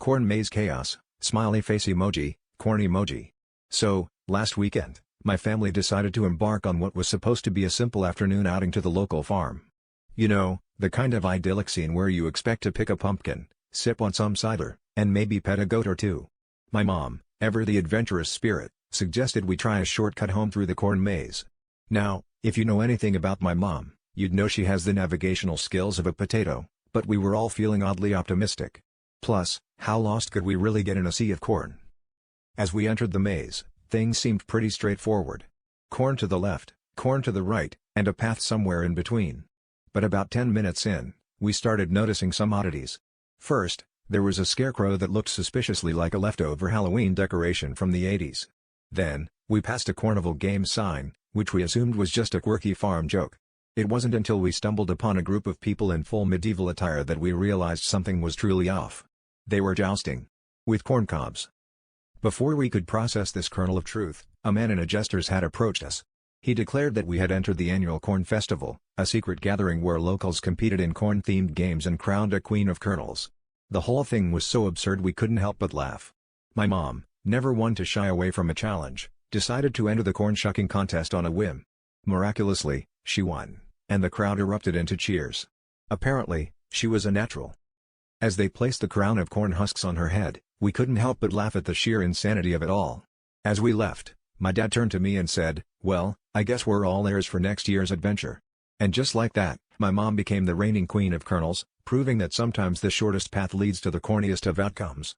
Corn maze chaos, smiley face emoji, corn emoji. So, last weekend, my family decided to embark on what was supposed to be a simple afternoon outing to the local farm. You know, the kind of idyllic scene where you expect to pick a pumpkin, sip on some cider, and maybe pet a goat or two. My mom, ever the adventurous spirit, suggested we try a shortcut home through the corn maze. Now, if you know anything about my mom, you'd know she has the navigational skills of a potato, but we were all feeling oddly optimistic. Plus, how lost could we really get in a sea of corn? As we entered the maze, things seemed pretty straightforward. Corn to the left, corn to the right, and a path somewhere in between. But about 10 minutes in, we started noticing some oddities. First, there was a scarecrow that looked suspiciously like a leftover Halloween decoration from the 80s. Then, we passed a carnival game sign, which we assumed was just a quirky farm joke. It wasn't until we stumbled upon a group of people in full medieval attire that we realized something was truly off. They were jousting with corn cobs. Before we could process this kernel of truth, a man in a jester's hat approached us. He declared that we had entered the annual Corn Festival, a secret gathering where locals competed in corn-themed games and crowned a queen of kernels. The whole thing was so absurd we couldn't help but laugh. My mom, never one to shy away from a challenge, decided to enter the corn shucking contest on a whim. Miraculously, she won, and the crowd erupted into cheers. Apparently, she was a natural. As they placed the crown of corn husks on her head, we couldn't help but laugh at the sheer insanity of it all. As we left, my dad turned to me and said, "Well, I guess we're all heirs for next year's adventure." And just like that, my mom became the reigning queen of kernels, proving that sometimes the shortest path leads to the corniest of outcomes.